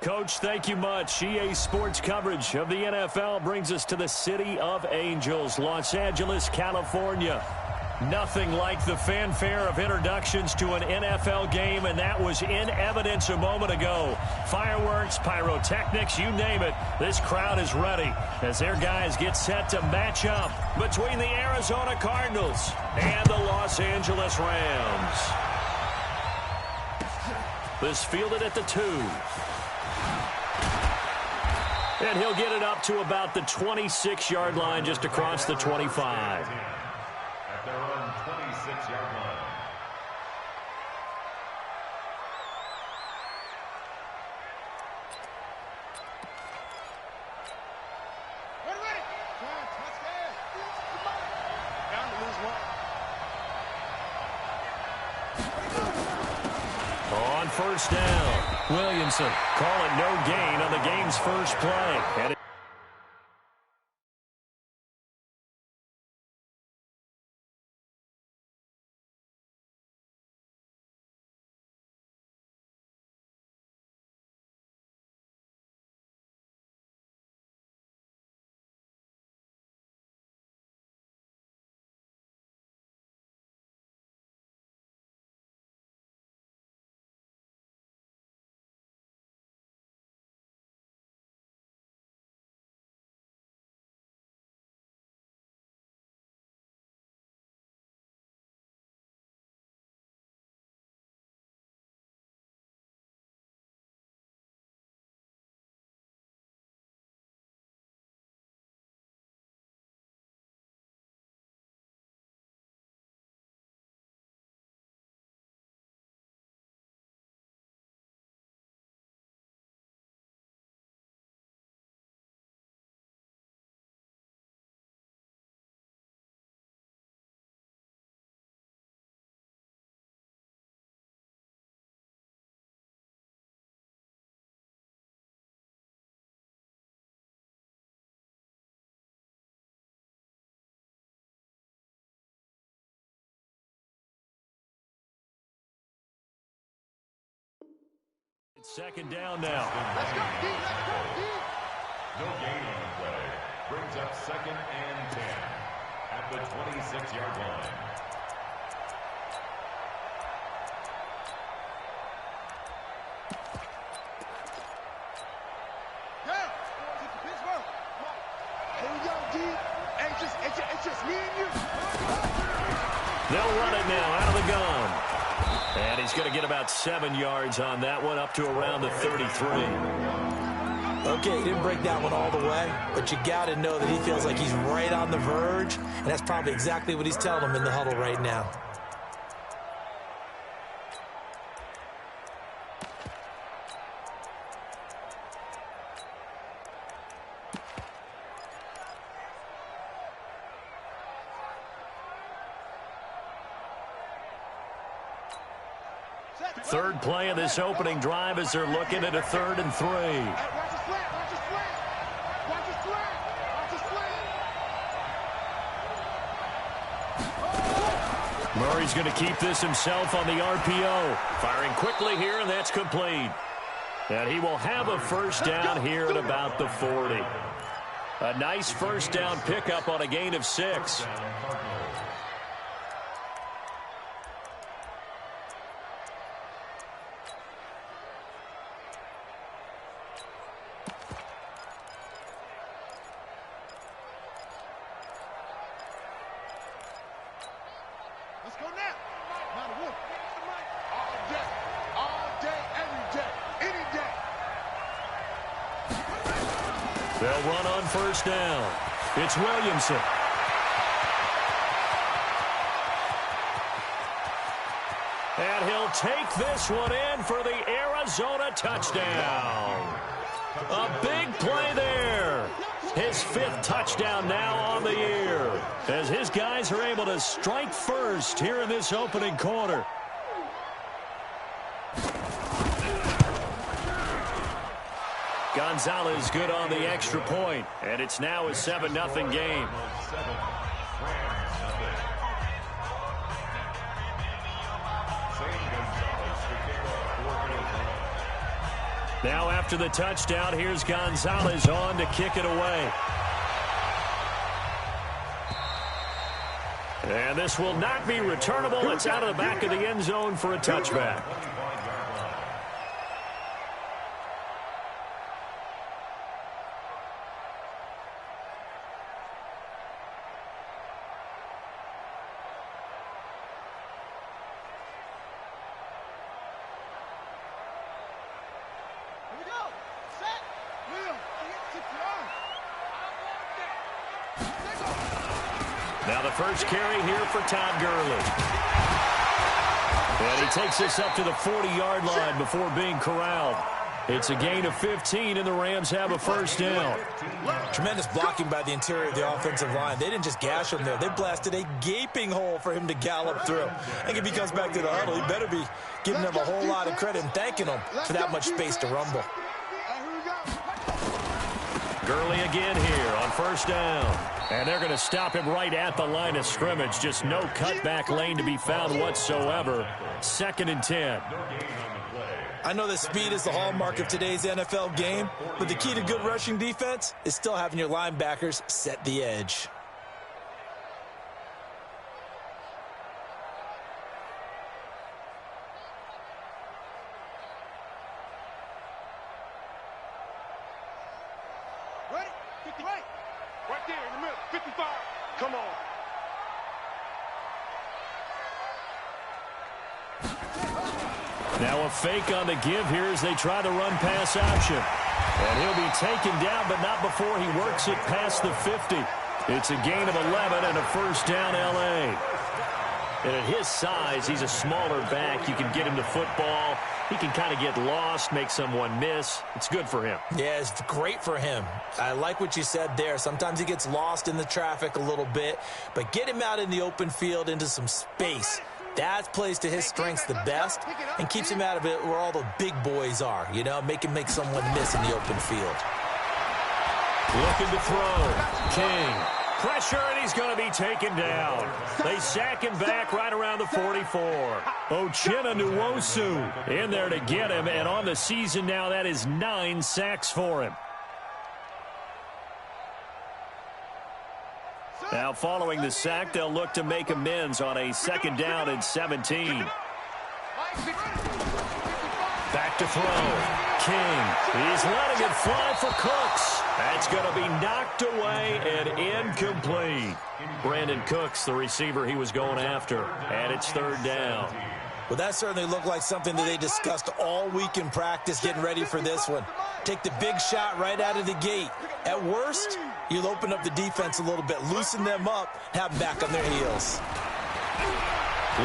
Coach, thank you much. EA Sports coverage of the NFL brings us to the City of Angels, Los Angeles, California. Nothing like the fanfare of introductions to an NFL game, and that was in evidence a moment ago. Fireworks, pyrotechnics, you name it. This crowd is ready as their guys get set to match up between the Arizona Cardinals and the Los Angeles Rams. This fielded at the 2. And he'll get it up to about the 26-yard line, just across the 25. At their own 26-yard line. On first down, Williamson call it no gain on the game's first play. And second down now. Let's go, D. Let's go, D. No gain on the play. Brings up 2nd and 10 at the 26-yard line. Yeah, it's Pittsburgh. Here we go, D. Hey, it's just me and you. They'll run it now out of the gun. And he's going to get about 7 yards on that one, up to around the 33. Okay, he didn't break that one all the way, but you got to know that he feels like he's right on the verge, and that's probably exactly what he's telling them in the huddle right now. Third play of this opening drive as they're looking at a 3rd and 3. Murray's going to keep this himself on the RPO. Firing quickly here, and that's complete. And he will have a first down here at about the 40. A nice first down pickup on a gain of 6. Let's go now. All day, every day, any day. They'll run on first down. It's Williamson. And he'll take this one in for the Arizona touchdown. A big play there. His 5th touchdown now on the year, as his guys are able to strike first here in this opening quarter. Gonzalez good on the extra point, and it's now a 7-0 game. Now after the touchdown, here's Gonzalez on to kick it away. And this will not be returnable. It's out of the back of the end zone for a touchback. Now the first carry here for Todd Gurley. And he takes this up to the 40-yard line before being corralled. It's a gain of 15, and the Rams have a first down. Tremendous blocking by the interior of the offensive line. They didn't just gash him there. They blasted a gaping hole for him to gallop through. I think if he comes back to the huddle, he better be giving them a whole lot of credit and thanking them for that much space to rumble. Gurley again here on first down. And they're going to stop him right at the line of scrimmage. Just no cutback lane to be found whatsoever. 2nd and 10. I know that speed is the hallmark of today's NFL game, but the key to good rushing defense is still having your linebackers set the edge. Ready? 50, right there in the middle. 55. Come on. Now a fake on the give here as they try the run pass option. And he'll be taken down, but not before he works it past the 50. It's a gain of 11 and a first down L.A. And at his size, he's a smaller back. You can get him to football. He can kind of get lost, make someone miss. It's good for him. Yeah, it's great for him. I like what you said there. Sometimes he gets lost in the traffic a little bit, but get him out in the open field into some space. That plays to his strengths the best and keeps him out of it where all the big boys are, you know, make someone miss in the open field. Looking to throw. King. Pressure, and he's going to be taken down. They sack him back right around the 44. Uchenna Nwosu in there to get him, and on the season now, that is 9 sacks for him. Now, following the sack, they'll look to make amends on a 2nd down and 17. Back to throw. King. He's letting it fly for Cooks. That's going to be knocked away and incomplete. Brandon Cooks, the receiver he was going after. And it's 3rd down. Well, that certainly looked like something that they discussed all week in practice getting ready for this one. Take the big shot right out of the gate. At worst, you'll open up the defense a little bit, loosen them up, have them back on their heels.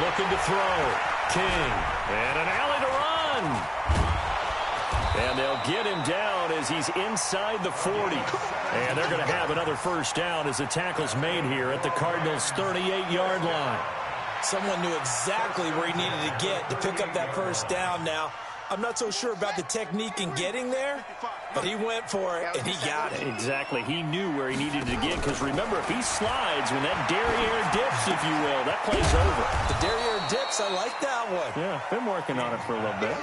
Looking to throw. King. And an alley to run. And they'll get him down as he's inside the 40. And they're going to have another first down as the tackle's made here at the Cardinals' 38-yard line. Someone knew exactly where he needed to get to pick up that first down now. I'm not so sure about the technique in getting there, but he went for it, and he got it. Exactly. He knew where he needed to get, because remember, if he slides, when that derriere dips, if you will, that play's over. The derriere dips, I like that one. Yeah, been working on it for a little bit.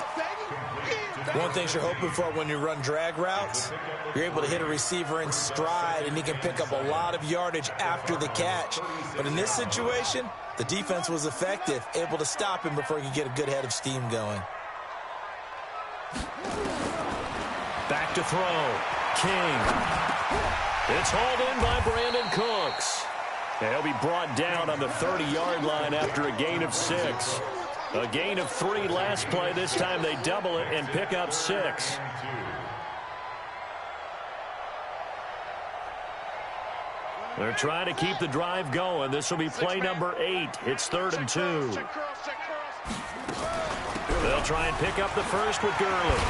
One thing you're hoping for when you run drag routes, you're able to hit a receiver in stride, and he can pick up a lot of yardage after the catch. But in this situation, the defense was effective, able to stop him before he could get a good head of steam going. Back to throw. King. It's hauled in by Brandon Cooks. And he'll be brought down on the 30-yard line after a gain of 6. A gain of 3 last play. This time they double it and pick up 6. They're trying to keep the drive going. This will be play number 8. It's 3rd and 2. They'll try and pick up the first with Gurley.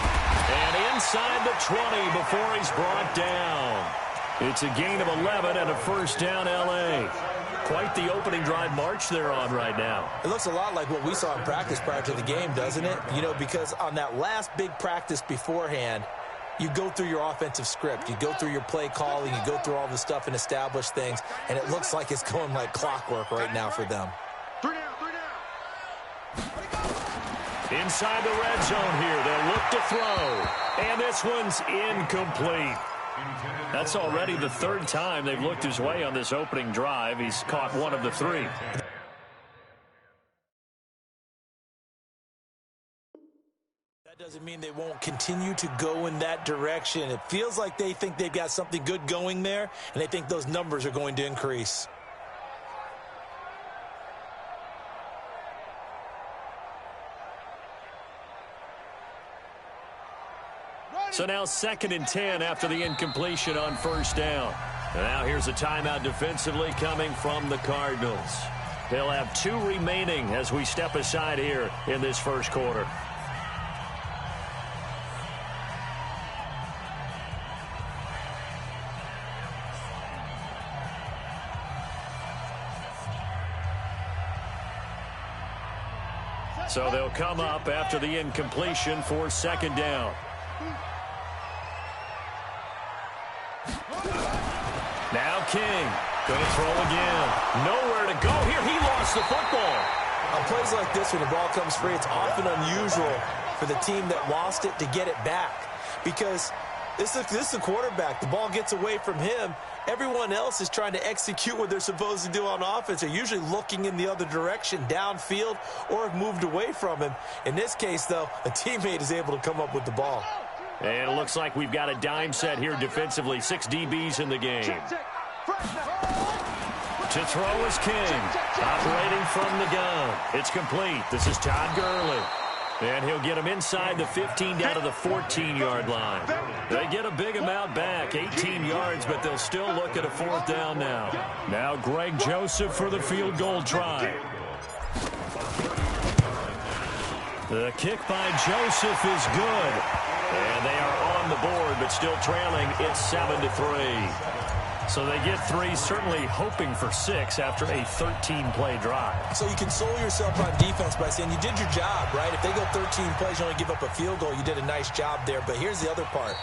And inside the 20 before he's brought down. It's a gain of 11 and a first down L.A. Quite the opening drive march they're on right now. It looks a lot like what we saw in practice prior to the game, doesn't it? You know, because on that last big practice beforehand, you go through your offensive script. You go through your play calling. You go through all the stuff and establish things. And it looks like it's going like clockwork right now for them. Inside the red zone here. They'll look to throw. And this one's incomplete. That's already the third time they've looked his way on this opening drive. He's caught one of the three. That doesn't mean they won't continue to go in that direction. It feels like they think they've got something good going there, and they think those numbers are going to increase. So now 2nd and 10 after the incompletion on first down. Now here's a timeout defensively coming from the Cardinals. They'll have 2 remaining as we step aside here in this first quarter. So they'll come up after the incompletion for 2nd down. Now King, going to throw again. Nowhere to go here. He lost the football. On plays like this, when the ball comes free, it's often unusual for the team that lost it to get it back. Because this is the quarterback. The ball gets away from him. Everyone else is trying to execute what they're supposed to do on offense. They're usually looking in the other direction, downfield, or have moved away from him. In this case, though, a teammate is able to come up with the ball. And it looks like we've got a dime set here defensively. 6 DBs in the game. To throw is King. Operating from the gun. It's complete. This is Todd Gurley. And he'll get him inside the 15 down to the 14-yard line. They get a big amount back, 18 yards, but they'll still look at a 4th down now. Now Greg Joseph for the field goal try. The kick by Joseph is good. And they are on the board, but still trailing. It's 7-3. So they get 3, certainly hoping for 6 after a 13-play drive. So you console yourself on defense by saying you did your job, right? If they go 13 plays, you only give up a field goal, you did a nice job there. But here's the other part.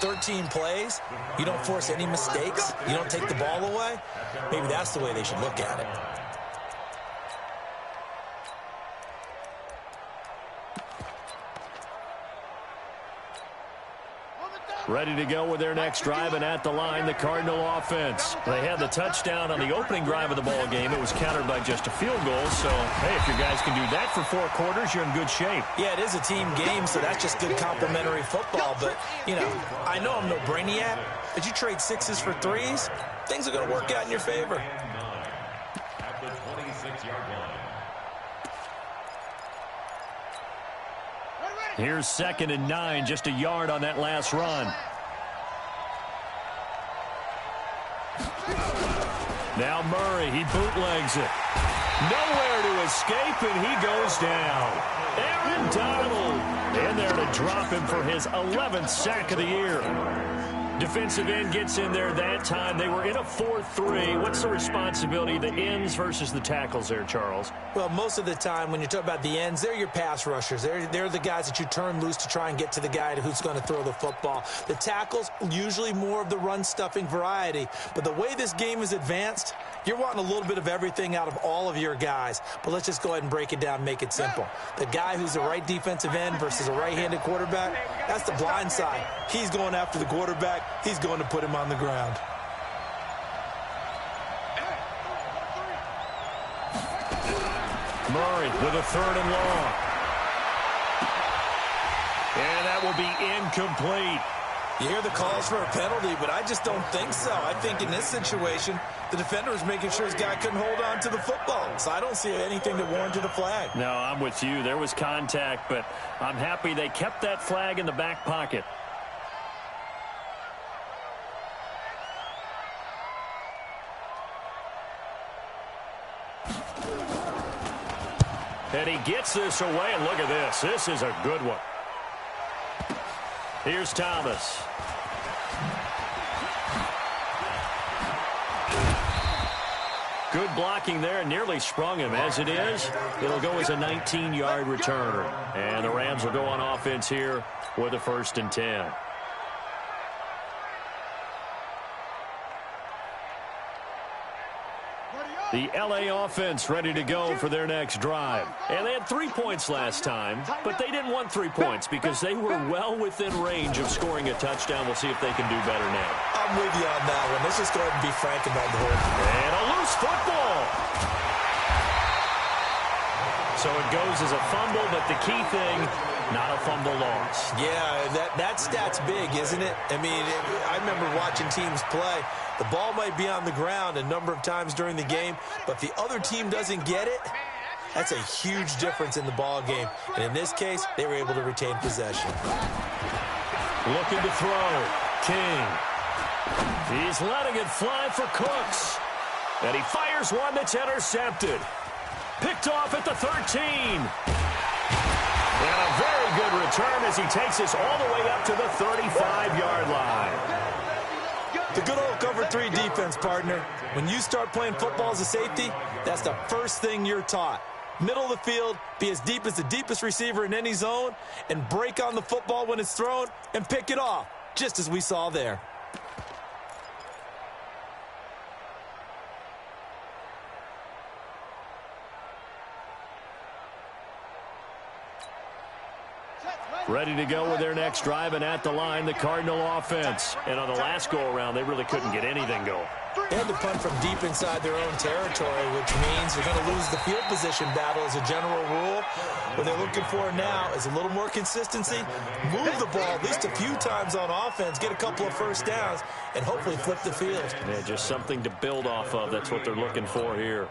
13 plays, you don't force any mistakes, you don't take the ball away. Maybe that's the way they should look at it. Ready to go with their next drive, and at the line, the Cardinal offense. They had the touchdown on the opening drive of the ball game. It was countered by just a field goal. So, hey, if your guys can do that for 4 quarters, you're in good shape. Yeah, it is a team game, so that's just good complimentary football. But, you know, I know I'm no brainiac, but you trade 6s for 3s, things are going to work out in your favor. At the 26-yard line. Here's 2nd and 9, just a yard on that last run. Now Murray, he bootlegs it. Nowhere to escape, and he goes down. Aaron Donald in there to drop him for his 11th sack of the year. Defensive end gets in there that time. They were in a 4-3. What's the responsibility, the ends versus the tackles there, Charles? Well, most of the time when you talk about the ends, they're your pass rushers. They're the guys that you turn loose to try and get to the guy who's going to throw the football. The tackles, usually more of the run-stuffing variety. But the way this game is advanced, you're wanting a little bit of everything out of all of your guys. But let's just go ahead and break it down and make it simple. The guy who's the right defensive end versus a right-handed quarterback, that's the blind side. He's going after the quarterback. He's going to put him on the ground. Murray with a 3rd and long. And that will be incomplete. You hear the calls for a penalty, but I just don't think so. I think in this situation, the defender was making sure his guy couldn't hold on to the football. So I don't see anything that warranted a flag. No, I'm with you. There was contact, but I'm happy they kept that flag in the back pocket. And he gets this away, and look at this. This is a good one. Here's Thomas. Good blocking there, nearly sprung him. As it is, it'll go as a 19-yard return. And the Rams will go on offense here with a 1st and 10. Ready up. The LA offense ready to go for their next drive. And they had 3 points last time, but they didn't want 3 points because they were well within range of scoring a touchdown. We'll see if they can do better now. I'm with you on that one. Let's just go ahead and be frank about the whole. And a loose football. So it goes as a fumble, but the key thing, not a fumble loss. Yeah, that stat's big, isn't it? I mean, I remember watching teams play. The ball might be on the ground a number of times during the game, but if the other team doesn't get it, that's a huge difference in the ball game. And in this case, they were able to retain possession. Looking to throw. King. He's letting it fly for Cooks. And he fires one that's intercepted. Picked off at the 13. And a very good return as he takes us all the way up to the 35-yard line. The good old cover 3 defense, partner. When you start playing football as a safety, that's the first thing you're taught. Middle of the field, be as deep as the deepest receiver in any zone, and break on the football when it's thrown and pick it off, just as we saw there. Ready to go with their next drive, and at the line, the Cardinal offense. And on the last go-around, they really couldn't get anything going. They had to punt from deep inside their own territory, which means they're going to lose the field position battle as a general rule. What they're looking for now is a little more consistency, move the ball at least a few times on offense, get a couple of first downs, and hopefully flip the field. Yeah, just something to build off of. That's what they're looking for here.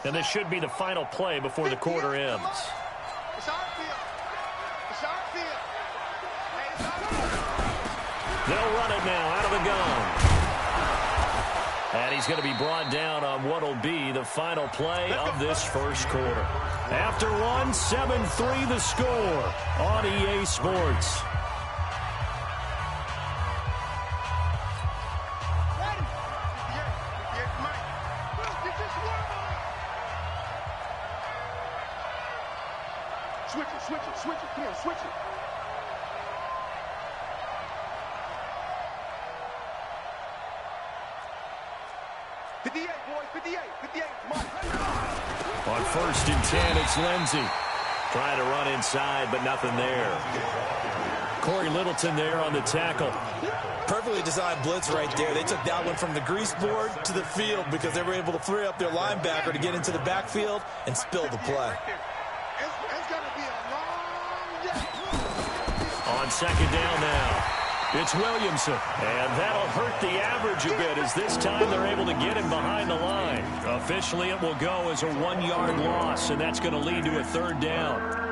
And this should be the final play before the quarter ends. They'll run it now out of the gun. And he's going to be brought down on what will be the final play of this first quarter. After one, 7-3 the score on EA Sports. Switch it, come on, switch it. Boys, 58, come on. On 1st and 10, it's Lindsey. Trying to run inside, but nothing there. Corey Littleton there on the tackle. Perfectly designed blitz right there. They took that one from the grease board to the field because they were able to free up their linebacker to get into the backfield and spill the play. On 2nd down now, it's Williamson. And that'll hurt the average a bit as this time they're able to get him behind the line. Officially, it will go as a 1-yard loss, and that's going to lead to a 3rd down.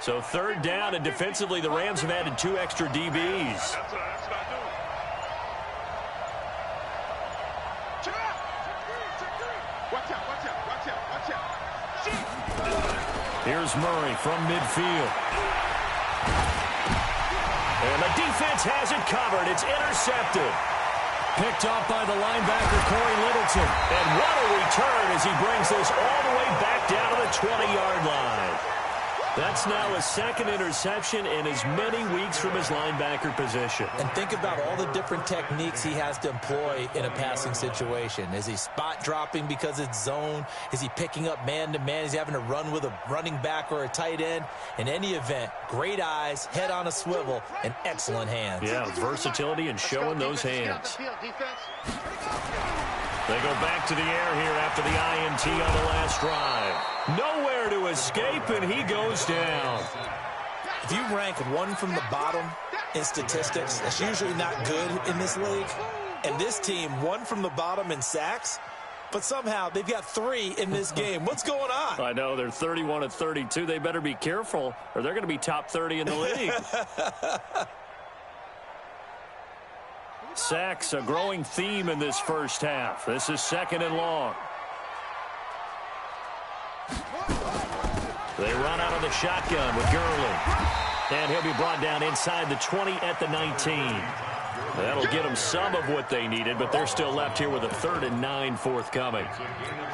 So 3rd down, and defensively, the Rams have added 2 extra DBs. That's what I do. Watch out. Here's Murray from midfield. And the defense has it covered. It's intercepted. Picked off by the linebacker, Corey Littleton. And what a return as he brings this all the way back down to the 20-yard line. That's now his 2nd interception in as many weeks from his linebacker position. And think about all the different techniques he has to employ in a passing situation. Is he spot dropping because it's zone? Is he picking up man-to-man? Is he having to run with a running back or a tight end? In any event, great eyes, head on a swivel, and excellent hands. Yeah, versatility and showing those hands. They go back to the air here after the INT on the last drive. Nowhere to escape, and he goes down. If you rank 1 from the bottom in statistics, that's usually not good in this league. And this team, 1 from the bottom in sacks, but somehow they've got 3 in this game. What's going on? I know, they're 31-32. They better be careful, or they're going to be top 30 in the league. Sacks, a growing theme in this first half. This is 2nd and long. They run out of the shotgun with Gurley. And he'll be brought down inside the 20 at the 19. That'll get them some of what they needed, but they're still left here with a 3rd and 9 forthcoming.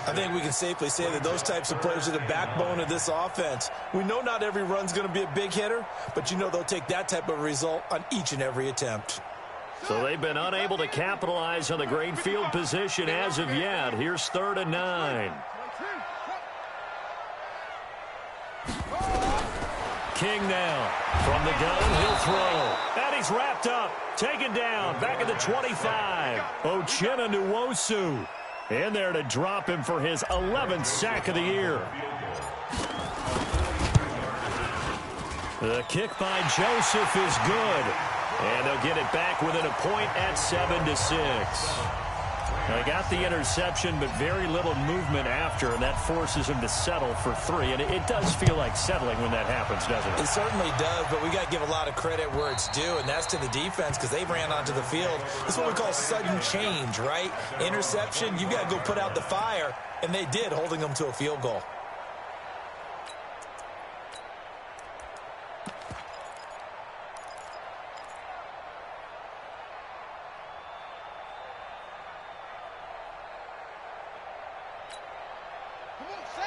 I think we can safely say that those types of players are the backbone of this offense. We know not every run's going to be a big hitter, but you know they'll take that type of result on each and every attempt. So they've been unable to capitalize on the great field position as of yet. Here's 3rd and 9. King now from the gun, he'll throw. And he's wrapped up, taken down, back at the 25. Uchenna in there to drop him for his 11th sack of the year. The kick by Joseph is good. And they'll get it back within a point at 7-6. They got the interception, but very little movement after, and that forces him to settle for 3. And it does feel like settling when that happens, doesn't it? It certainly does, but we got to give a lot of credit where it's due, and that's to the defense because they ran onto the field. This is what we call sudden change, right? Interception, you got to go put out the fire, and they did, holding them to a field goal.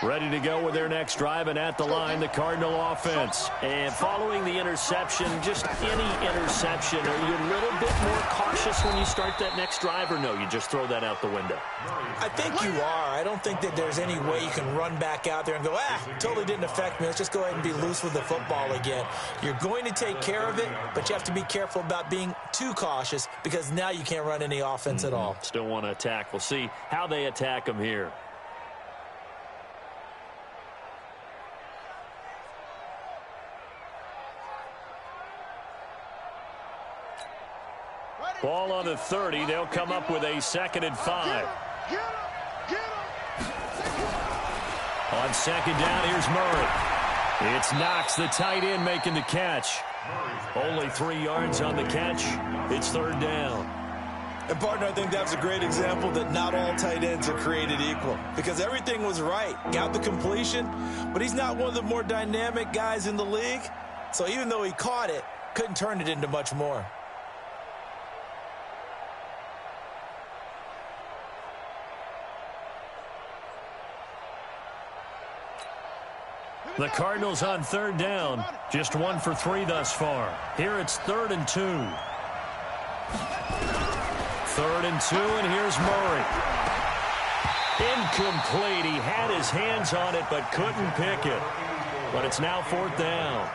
Ready to go with their next drive, and at the line, the Cardinal offense. And following the interception, just any interception, are you a little bit more cautious when you start that next drive, or no, you just throw that out the window? I think you are. I don't think that there's any way you can run back out there and go, totally didn't affect me. Let's just go ahead and be loose with the football again. You're going to take care of it, but you have to be careful about being too cautious because now you can't run any offense at all. Still want to attack. We'll see how they attack them here. Ball on the 30. They'll come up with a 2nd and 5. On 2nd down, here's Murray. It's Knox, the tight end, making the catch. Only 3 yards on the catch. It's 3rd down. And, partner, I think that's a great example that not all tight ends are created equal because everything was right. Got the completion, but he's not one of the more dynamic guys in the league. So even though he caught it, couldn't turn it into much more. The Cardinals on 3rd down. Just 1 for 3 thus far. Here it's 3rd and 2. 3rd and 2, and here's Murray. Incomplete. He had his hands on it, but couldn't pick it. But it's now 4th down.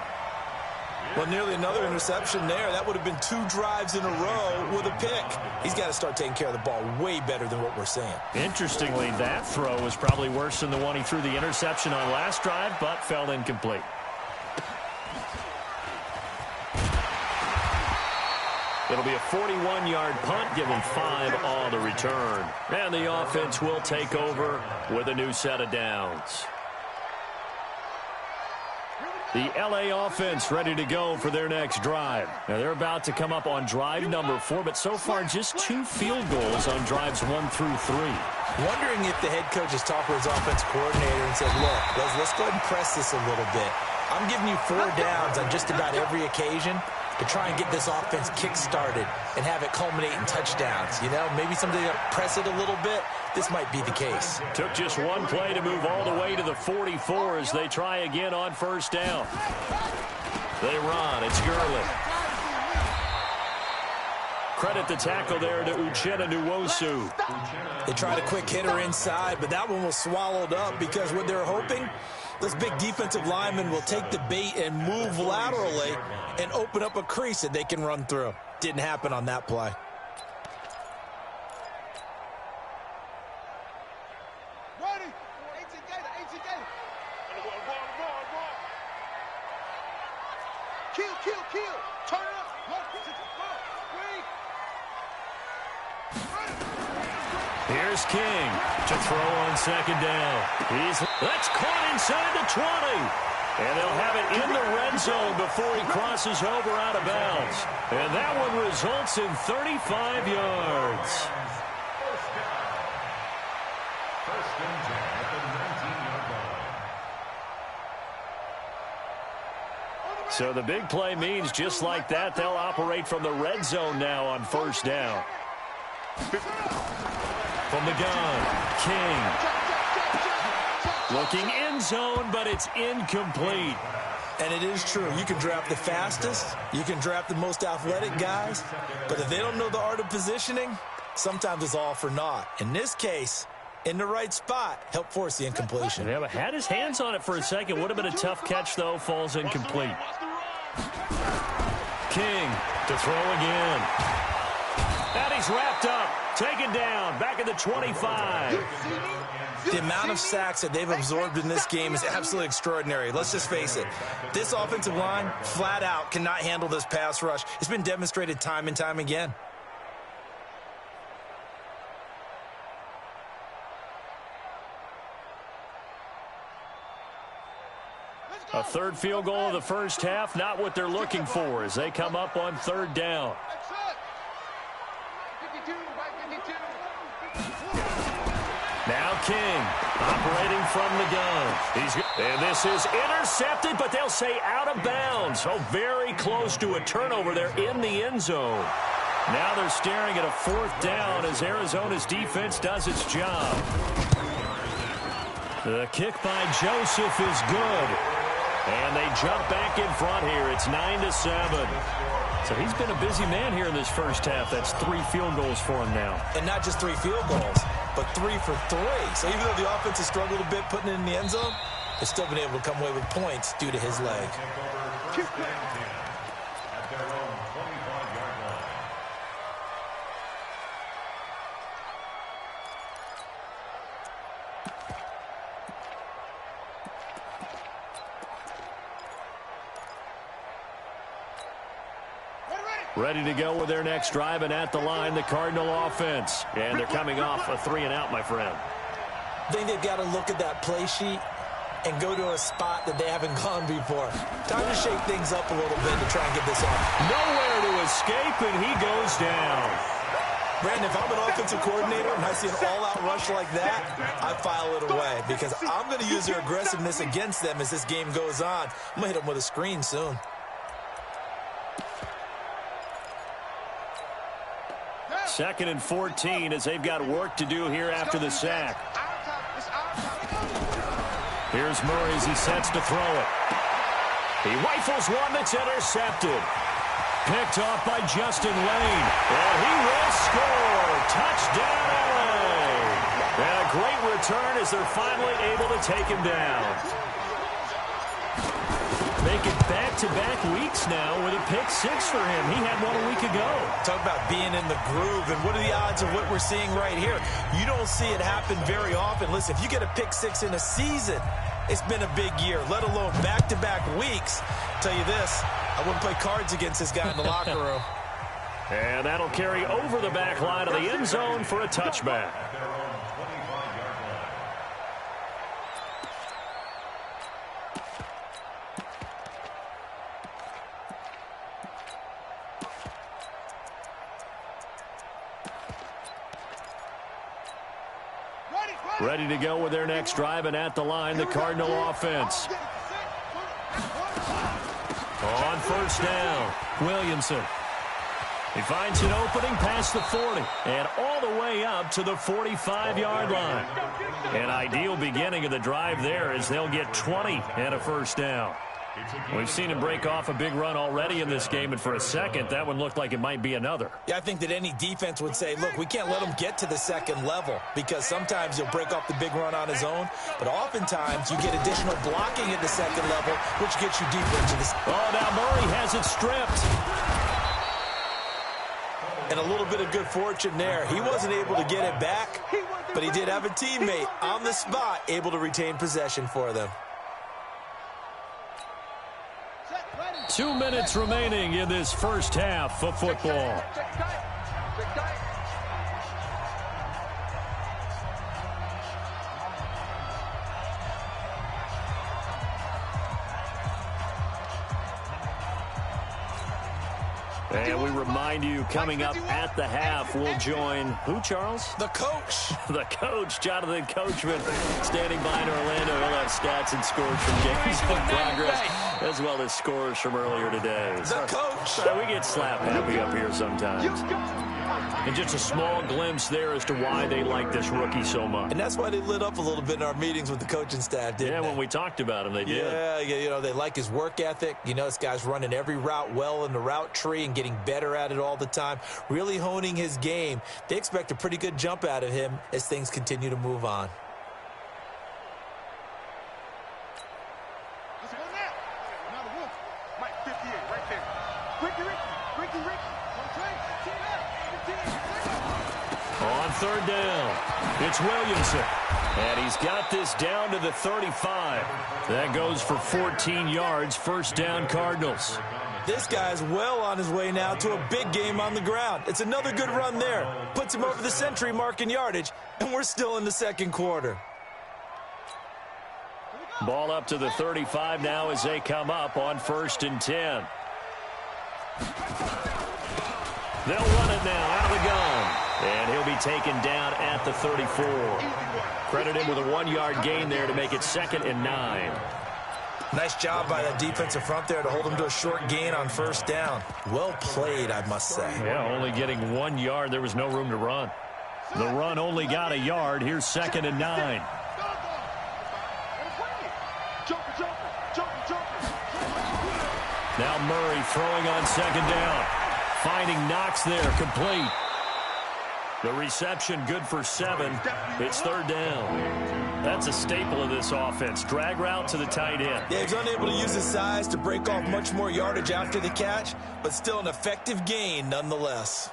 Well, nearly another interception there. That would have been 2 drives in a row with a pick. He's got to start taking care of the ball way better than what we're seeing. Interestingly, that throw was probably worse than the one he threw the interception on last drive, but fell incomplete. It'll be a 41-yard punt, give him 5 on the return. And the offense will take over with a new set of downs. The L.A. offense ready to go for their next drive. Now, they're about to come up on drive number 4, but so far just 2 field goals on drives 1 through 3. Wondering if the head coach has talked with his offense coordinator and said, look, let's go ahead and press this a little bit. I'm giving you 4 downs on just about every occasion to try and get this offense kick-started and have it culminate in touchdowns. You know, maybe somebody to press it a little bit. This might be the case. Took just 1 play to move all the way to the 44 as they try again on 1st down. They run. It's Gurley. Credit the tackle there to Uchenna. They tried a quick hitter inside, but that one was swallowed up because what they're hoping, this big defensive lineman will take the bait and move laterally and open up a crease that they can run through. Didn't happen on that play. Kill. Turn it up. Here's King to throw on 2nd down. That's caught inside the 20. And they'll have it in the red zone before he crosses over out of bounds. And that one results in 35 yards. First and 10 at the 19-yard line. So the big play means just like that, they'll operate from the red zone now on first down. From the gun, King. Looking end zone, but it's incomplete. And it is true. You can draft the fastest. You can draft the most athletic guys. But if they don't know the art of positioning, sometimes it's all for naught. In this case, in the right spot, help force the incompletion. Yeah, but had his hands on it for a second. Would have been a tough catch, though. Falls incomplete. King to throw again. And he's wrapped up. Taken down. Back at the 25. The amount of sacks that they've absorbed in this game is absolutely extraordinary. Let's just face it. This offensive line, flat out, cannot handle this pass rush. It's been demonstrated time and time again. A third field goal of the first half, not what they're looking for as they come up on third down. Now King, operating from the gun. And this is intercepted, but they'll say out of bounds. So very close to a turnover there in the end zone. Now they're staring at a fourth down as Arizona's defense does its job. The kick by Joseph is good. And they jump back in front here. It's 9-7. So he's been a busy man here in this first half. That's 3 field goals for him now. And not just 3 field goals, but 3 for 3. So even though the offense has struggled a bit putting it in the end zone, it's still been able to come away with points due to his leg. Ready to go with their next drive, and at the line, the Cardinal offense. And they're coming off a 3-and-out, my friend. I think they've got to look at that play sheet and go to a spot that they haven't gone before. Time to shake things up a little bit to try and get this on. Nowhere to escape, and he goes down. Brandon, if I'm an offensive coordinator and I see an all-out rush like that, I file it away because I'm going to use their aggressiveness against them as this game goes on. I'm going to hit them with a screen soon. Second and 14 as they've got work to do here after the sack. Here's Murray as he sets to throw it. He rifles one that's intercepted. Picked off by Justin Lane. And he will score. Touchdown, LA. And a great return as they're finally able to take him down. Making back-to-back weeks now with a pick 6 for him. He had one a week ago. Talk about being in the groove, and what are the odds of what we're seeing right here? You don't see it happen very often. Listen, if you get a pick 6 in a season, it's been a big year, let alone back-to-back weeks. I'll tell you this, I wouldn't play cards against this guy in the locker room. And that'll carry over the back line of the end zone for a touchback. Ready to go with their next drive, and at the line, the Cardinal offense. On first down, Williamson. He finds an opening past the 40 and all the way up to the 45-yard line. An ideal beginning of the drive there as they'll get 20 and a first down. We've seen him break off a big run already in this game, and for a second, that one looked like it might be another. Yeah, I think that any defense would say, look, we can't let him get to the second level because sometimes he'll break off the big run on his own, but oftentimes you get additional blocking at the second level, which gets you deeper into the... Oh, now Murray has it stripped. And a little bit of good fortune there. He wasn't able to get it back, but he did have a teammate on the spot able to retain possession for them. 2 minutes remaining in this first half of football. And we remind you, coming up at the half, we'll join who, Charles? The coach. The coach, Jonathan Coachman, standing by in Orlando. He'll have stats and scores from games in progress, as well as scores from earlier today. The coach. We get slap happy up here sometimes. And just a small glimpse there as to why they like this rookie so much. And that's why they lit up a little bit in our meetings with the coaching staff, didn't they? Yeah, when we talked about him, they did. Yeah, you know, they like his work ethic. You know, this guy's running every route well in the route tree and getting better at it all the time, really honing his game. They expect a pretty good jump out of him as things continue to move on. Let's go now. Now the Wolf. Mike 58 right there. Ricky. On third down, it's Williamson. And he's got this down to the 35. That goes for 14 yards. First down, Cardinals. This guy's well on his way now to a big game on the ground. It's another good run there. Puts him over the century mark in yardage, and we're still in the second quarter. Ball up to the 35 now as they come up on 1st and 10. They'll run it now out of the gun. And he'll be taken down at the 34. Credit him with a 1-yard gain there to make it 2nd and 9. Nice job by that defensive front there to hold him to a short gain on first down. Well played, I must say. Yeah, only getting 1 yard. There was no room to run. The run only got a yard. Here's 2nd and 9. Now Murray throwing on 2nd down. Finding Knox there, complete. The reception good for 7. It's 3rd down. That's a staple of this offense. Drag route to the tight end. Yeah, he's unable to use his size to break off much more yardage after the catch, but still an effective gain nonetheless.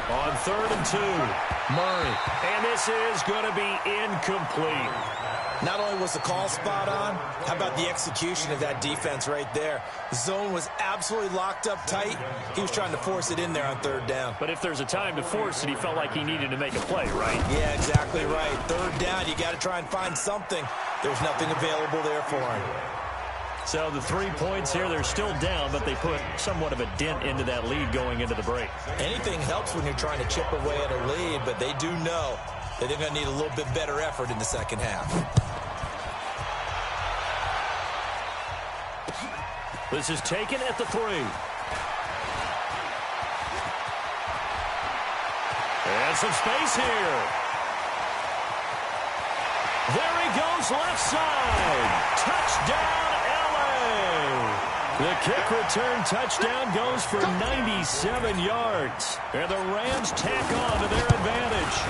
On 3rd and 2, Murray. And this is going to be incomplete. Not only was the call spot on, how about the execution of that defense right there? The zone was absolutely locked up tight. He was trying to force it in there on 3rd down. But if there's a time to force it, he felt like he needed to make a play, right? Yeah, exactly right. 3rd down, you got to try and find something. There's nothing available there for him. So the 3 points here, they're still down, but they put somewhat of a dent into that lead going into the break. Anything helps when you're trying to chip away at a lead, but they do know that they're going to need a little bit better effort in the second half. This is taken at the 3. And some space here. There he goes, left side. Touchdown, LA. The kick return touchdown goes for 97 yards. And the Rams tack on to their advantage.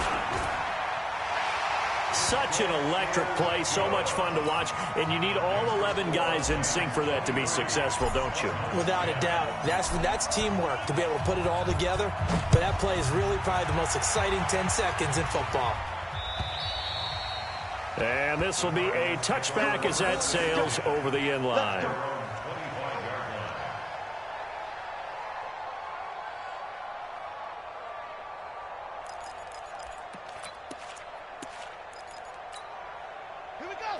Such an electric play, so much fun to watch, and you need all 11 guys in sync for that to be successful, don't you? Without a doubt. That's teamwork to be able to put it all together, but that play is really probably the most exciting 10 seconds in football. And this will be a touchback as that sails over the end line.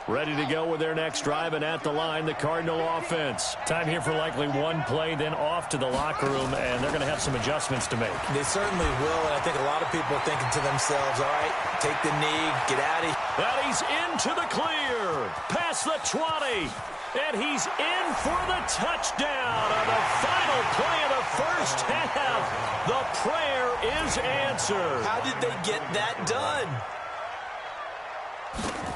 Ready to go with their next drive, and at the line, the Cardinal offense. Time here for likely one play, then off to the locker room, and they're going to have some adjustments to make. They certainly will, and I think a lot of people are thinking to themselves, all right, take the knee, get out of here. And he's into the clear, past the 20, and he's in for the touchdown on the final play of the first half. The prayer is answered. How did they get that done?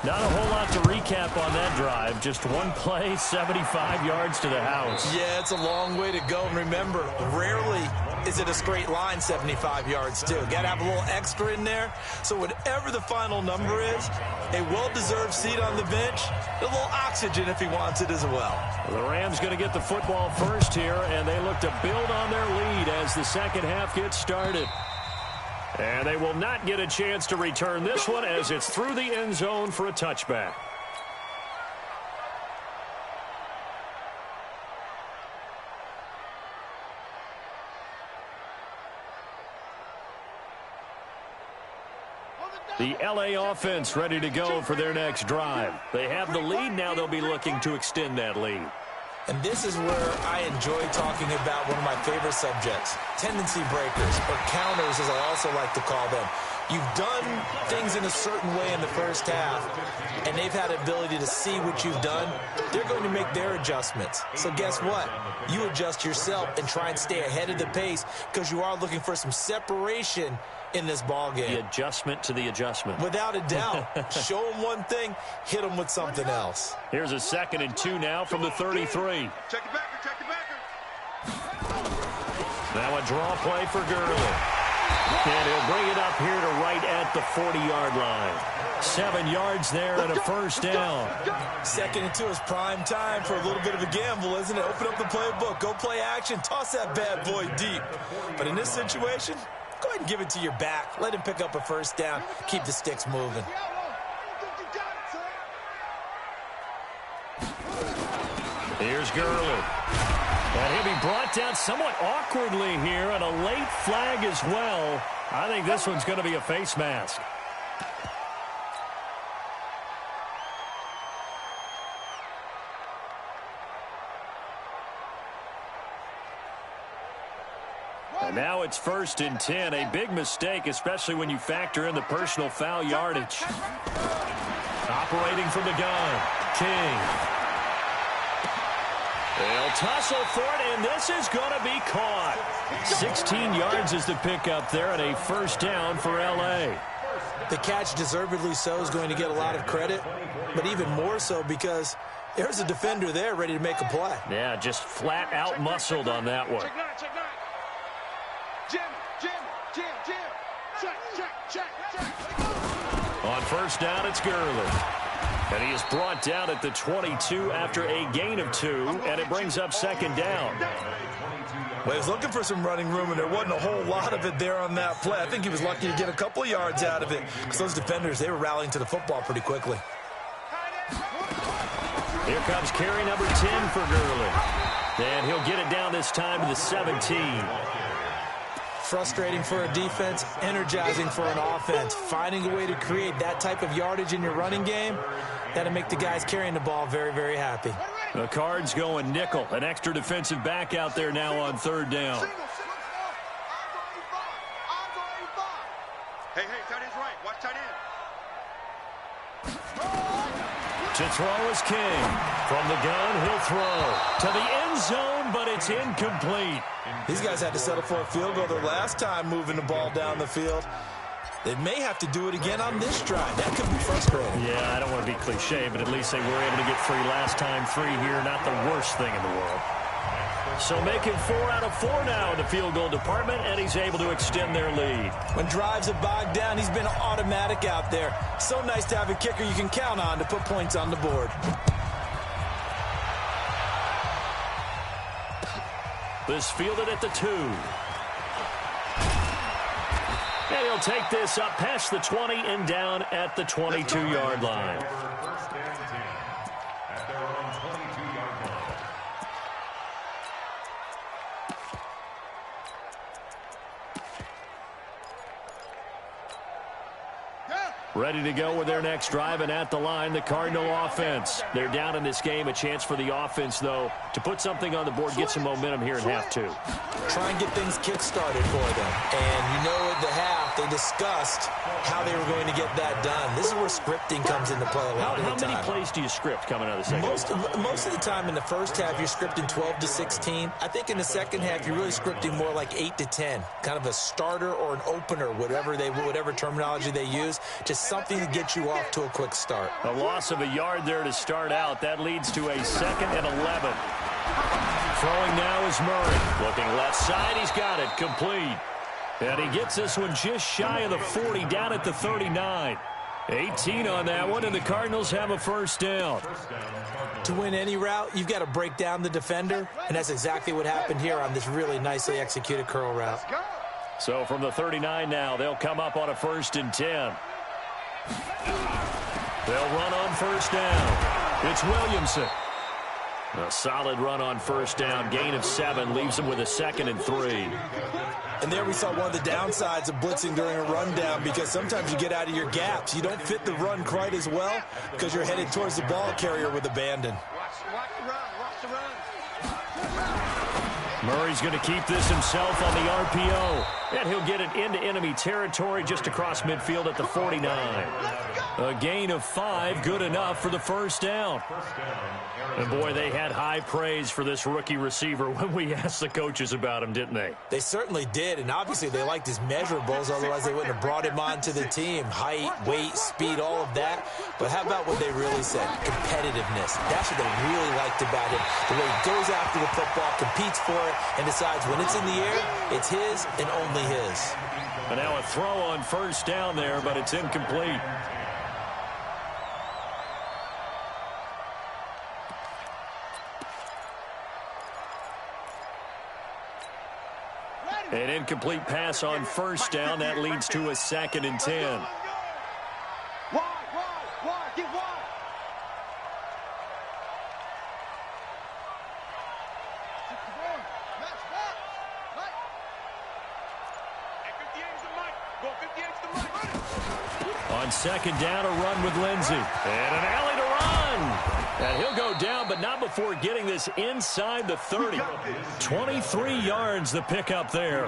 Not a whole lot to recap on that drive. Just one play, 75 yards to the house. Yeah, it's a long way to go. And remember, rarely is it a straight line 75 yards, too. Got to have a little extra in there. So whatever the final number is, a well-deserved seat on the bench, a little oxygen if he wants it as well. The Rams going to get the football first here, and they look to build on their lead as the second half gets started. And they will not get a chance to return this one as it's through the end zone for a touchback. The LA offense ready to go for their next drive. They have the lead. Now they'll be looking to extend that lead. And this is where I enjoy talking about one of my favorite subjects, tendency breakers, or counters as I also like to call them. You've done things in a certain way in the first half, and they've had the ability to see what you've done. They're going to make their adjustments. So guess what? You adjust yourself and try and stay ahead of the pace because you are looking for some separation in this ball game. The adjustment to the adjustment. Without a doubt. Show them one thing, hit them with something else. Here's a 2nd and 2 now from the 33. Check the backer, check the backer. Now a draw play for Gurley. And he'll bring it up here to right at the 40-yard line. 7 yards there and a first down. 2nd and 2 is prime time for a little bit of a gamble, isn't it? Open up the playbook, go play action, toss that bad boy deep. But in this situation, go ahead and give it to your back. Let him pick up a first down. Keep the sticks moving. Here's Gurley. And he'll be brought down somewhat awkwardly here, and a late flag as well. I think this one's going to be a face mask. And now it's 1st and 10. A big mistake, especially when you factor in the personal foul yardage. Operating from the gun, King. They'll tussle for it, and this is going to be caught. 16 yards is the pickup there, and a first down for L.A. The catch, deservedly so, is going to get a lot of credit, but even more so because there's a defender there ready to make a play. Yeah, just flat out muscled on that one. Check 9, check 9. Jim. Check. On first down, it's Gurley. And he is brought down at the 22 after a gain of 2, and it brings up 2nd down. Well, he was looking for some running room, and there wasn't a whole lot of it there on that play. I think he was lucky to get a couple of yards out of it because those defenders, they were rallying to the football pretty quickly. Here comes carry number 10 for Gurley. And he'll get it down this time to the 17. Frustrating for a defense, energizing for an offense. Finding a way to create that type of yardage in your running game, that'll make the guys carrying the ball very, very happy. The Cards going nickel. An extra defensive back out there now on 3rd down. Hey, tight end's right. Watch tight end. To throw is King. From the gun, he'll throw to the end zone, but it's incomplete. These guys had to settle for a field goal their last time moving the ball down the field. They may have to do it again on this drive. That could be frustrating. Yeah, I don't want to be cliche, but at least they were able to get 3 last time. 3 here, not the worst thing in the world. So making 4 out of 4 now in the field goal department, and he's able to extend their lead. When drives have bogged down, he's been automatic out there. So nice to have a kicker you can count on to put points on the board. This fielded at the 2. And he'll take this up past the 20 and down at the 22-yard line. First and 10 at their own 22-yard line. Ready to go with their next drive, and at the line, the Cardinal offense. They're down in this game. A chance for the offense, though, to put something on the board, get some momentum here in half 2. Try and get things kick-started for them. And you know at the half, they discussed how they were going to get that done. This is where scripting comes into play a lot of the time. How many plays do you script coming out of the second? Most of the time in the first half, you're scripting 12 to 16. I think in the second half, you're really scripting more like 8 to 10. Kind of a starter or an opener, whatever terminology they use. Just something to get you off to a quick start. A loss of a yard there to start out. That leads to a 2nd and 11. Throwing now is Murray. Looking left side. He's got it. Complete. And he gets this one just shy of the 40, down at the 39. 18 on that one, and the Cardinals have a first down. To win any route, you've got to break down the defender, and that's exactly what happened here on this really nicely executed curl route. So from the 39 now, they'll come up on a 1st and 10. They'll run on first down. It's Williamson. A solid run on first down. Gain of 7 leaves them with a 2nd and 3. And there we saw one of the downsides of blitzing during a rundown, because sometimes you get out of your gaps. You don't fit the run quite as well because you're headed towards the ball carrier with abandon. Watch the run. Watch the run. Murray's going to keep this himself on the RPO. And he'll get it into enemy territory just across midfield at the 49. A gain of 5, good enough for the first down. And, boy, they had high praise for this rookie receiver when we asked the coaches about him, didn't they? They certainly did, and obviously they liked his measurables, otherwise they wouldn't have brought him onto the team. Height, weight, speed, all of that. But how about what they really said? Competitiveness. That's what they really liked about him. The way he goes after the football, competes for it, and decides when it's in the air, it's his and only his. And now a throw on first down there, but it's incomplete. An incomplete pass on first down. That leads to a 2nd and 10. Wide, get wide. On 2nd down, a run with Lindsey. And an alley to run. And he'll go down, but not before getting this inside the 30. 23 yards the pickup there.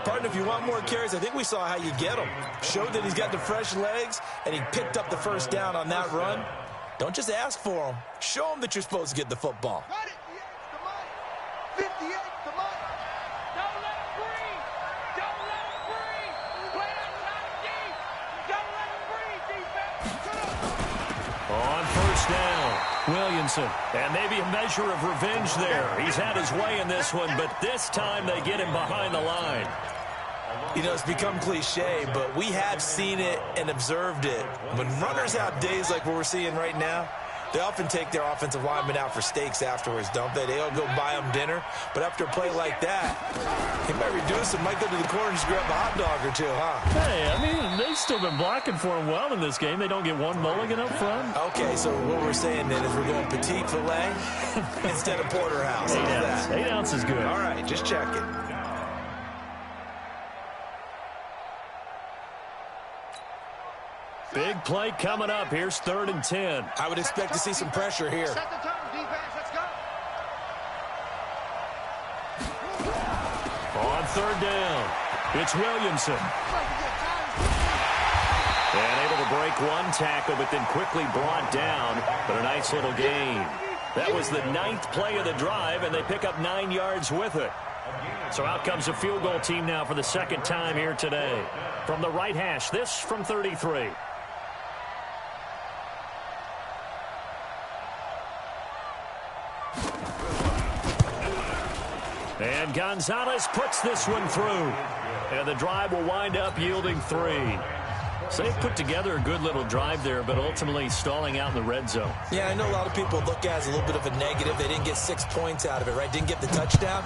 Partner, if you want more carries, I think we saw how you get them. Showed that he's got the fresh legs, and he picked up the first down on that run. Don't just ask for them. Show them that you're supposed to get the football. 58 to Mike. Don't let him breathe. Don't let him breathe. Play outside deep. Don't let him breathe, defense. On first down, Williamson. And maybe a measure of revenge there. He's had his way in this one, but this time they get him behind the line. You know, it's become cliche, but we have seen it and observed it. When runners have days like what we're seeing right now, they often take their offensive linemen out for steaks afterwards, don't they? They all go buy them dinner. But after a play like that, he might reduce and might go to the corner and just grab a hot dog or two, huh? Hey, I mean, they've still been blocking for him well in this game. They don't get one mulligan up front. Okay, so what we're saying then is we're going petite filet instead of porterhouse. 8 ounces. 8 ounces good. All right, just check it. Big play coming up. Here's 3rd and 10. I would expect to see some pressure here. Set the tone, defense. Let's go. On 3rd down, it's Williamson. And able to break one tackle, but then quickly brought down. But a nice little gain. That was the 9th play of the drive, and they pick up 9 yards with it. So out comes a field goal team now for the 2nd time here today. From the right hash, this from 33. And Gonzalez puts this one through. And the drive will wind up yielding 3. So they've put together a good little drive there, but ultimately stalling out in the red zone. Yeah, I know a lot of people look at it as a little bit of a negative. They didn't get 6 points out of it, right? Didn't get the touchdown.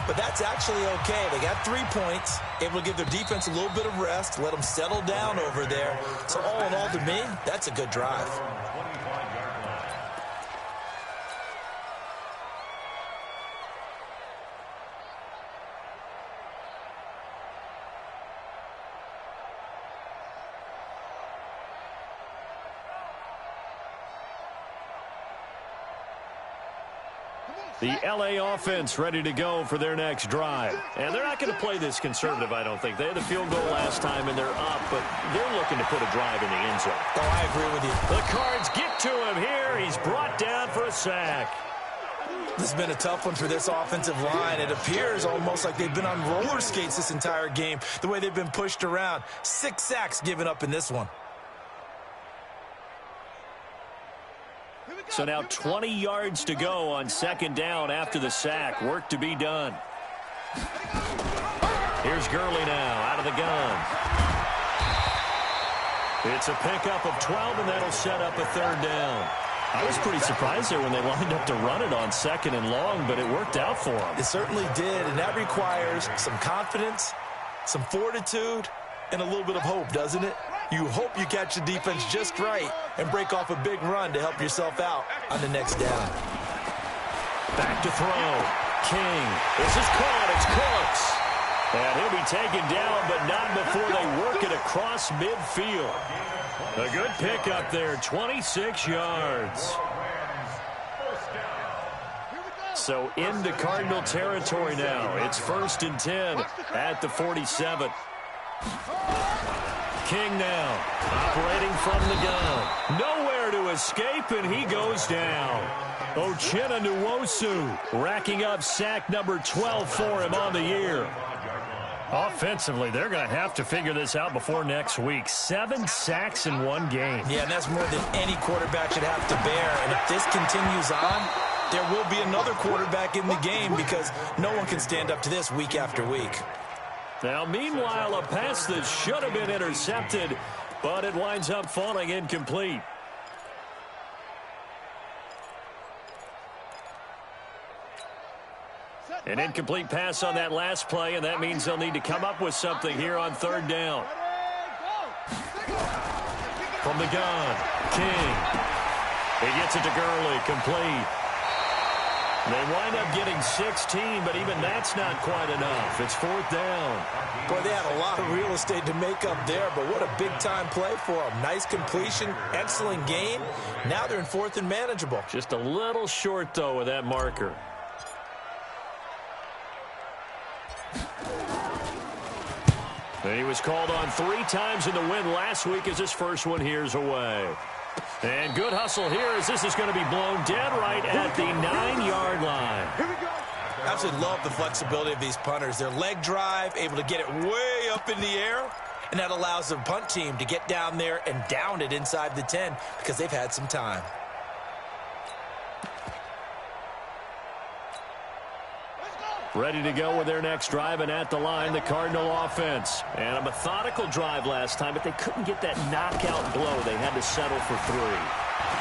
But that's actually okay. They got 3 points, able to give their defense a little bit of rest, let them settle down over there. So all in all, to me, that's a good drive. The L.A. offense ready to go for their next drive. And they're not going to play this conservative, I don't think. They had the field goal last time, and they're up, but they're looking to put a drive in the end zone. Oh, I agree with you. The Cards get to him here. He's brought down for a sack. This has been a tough one for this offensive line. It appears almost like they've been on roller skates this entire game, the way they've been pushed around. 6 sacks given up in this one. So now 20 yards to go on 2nd down after the sack. Work to be done. Here's Gurley now out of the gun. It's a pickup of 12, and that'll set up a 3rd down. I was pretty surprised there when they lined up to run it on 2nd and long, but it worked out for them. It certainly did, and that requires some confidence, some fortitude, and a little bit of hope, doesn't it? You hope you catch the defense just right and break off a big run to help yourself out on the next down. Back to throw. King. This is caught. It's close. And he'll be taken down, but not before they work it across midfield. A good pickup there, 26 yards. So into Cardinal territory now. It's 1st and 10 at the 47. King now operating from the gun. Nowhere to escape, and he goes down. Uchenna Nwosu racking up sack number 12 for him on the year. Offensively, they're going to have to figure this out before next week. 7 sacks in one game. Yeah, and that's more than any quarterback should have to bear. And if this continues on, there will be another quarterback in the game because no one can stand up to this week after week. Now, meanwhile, a pass that should have been intercepted, but it winds up falling incomplete. An incomplete pass on that last play, and that means they'll need to come up with something here on 3rd down. From the gun, King. He gets it to Gurley, complete. They wind up getting 16, but even that's not quite enough. It's 4th down. Boy, they had a lot of real estate to make up there, but what a big-time play for them. Nice completion, excellent game. Now they're in 4th and manageable. Just a little short, though, with that marker. And he was called on 3 times in the win last week as his first one here's away. And good hustle here as this is going to be blown dead right at the 9-yard line. Here we go. I absolutely love the flexibility of these punters. Their leg drive, able to get it way up in the air, and that allows the punt team to get down there and down it inside the 10 because they've had some time. Ready to go with their next drive, and at the line, the Cardinal offense. And a methodical drive last time, but they couldn't get that knockout blow. They had to settle for 3.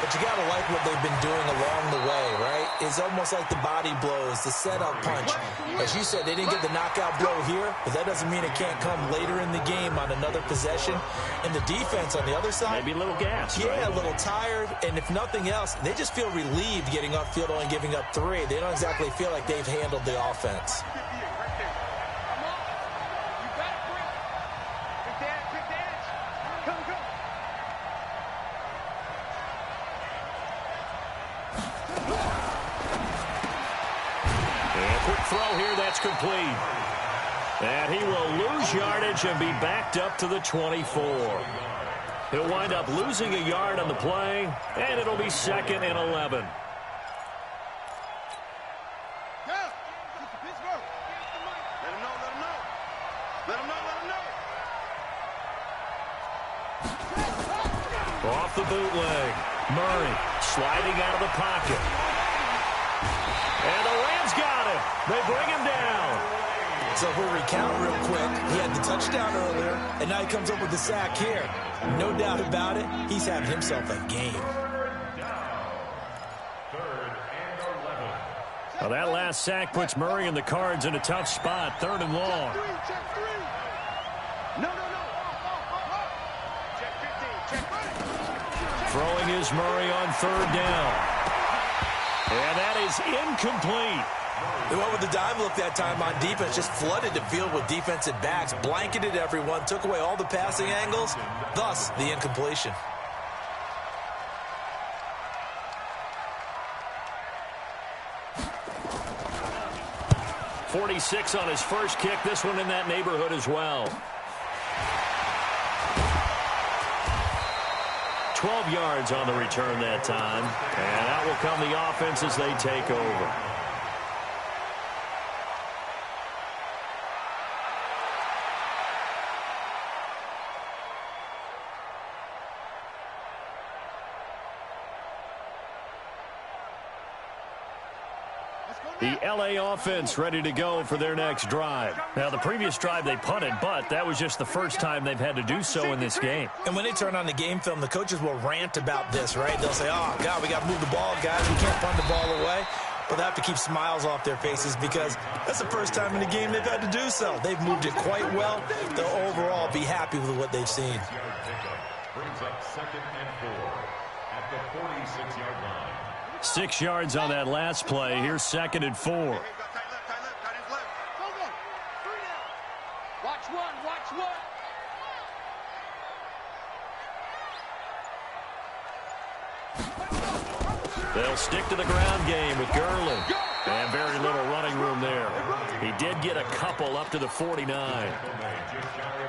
But you got to like what they've been doing along the way, right? It's almost like the body blows, the setup punch. As you said, they didn't get the knockout blow here, but that doesn't mean it can't come later in the game on another possession. And the defense on the other side, maybe a little gas, yeah, right? A little tired. And if nothing else, they just feel relieved getting upfield only giving up 3. They don't exactly feel like they've handled the offense. Throw here, that's complete. And he will lose yardage and be backed up to the 24. He'll wind up losing a yard on the play, and it'll be 2nd and 11. Off the bootleg. Murray sliding out of the pocket. And the Rams got him. They bring him down. So if we recount real quick, he had the touchdown earlier, and now he comes up with the sack here. No doubt about it, he's having himself a game. Well, that last sack puts Murray and the Cards in a tough spot. 3rd and long. Throwing is Murray on 3rd down. And that is incomplete. They went with the dime look that time on defense, just flooded the field with defensive backs, blanketed everyone, took away all the passing angles, thus the incompletion. .46 on his first kick, this one in that neighborhood as well. 12 yards on the return that time, and out will come the offense as they take over. The LA offense ready to go for their next drive. Now, the previous drive they punted, but that was just the first time they've had to do so in this game. And when they turn on the game film, the coaches will rant about this, right? They'll say, oh, God, we got to move the ball, guys. We can't punt the ball away. But they have to keep smiles off their faces because that's the first time in the game they've had to do so. They've moved it quite well. They'll overall be happy with what they've seen. Brings up 2nd and 4 at the 46-yard line. 6 yards on that last play. Here's 2nd and 4. Watch one, watch one. They'll stick to the ground game with Gurley. And very little running room there. He did get a couple up to the 49.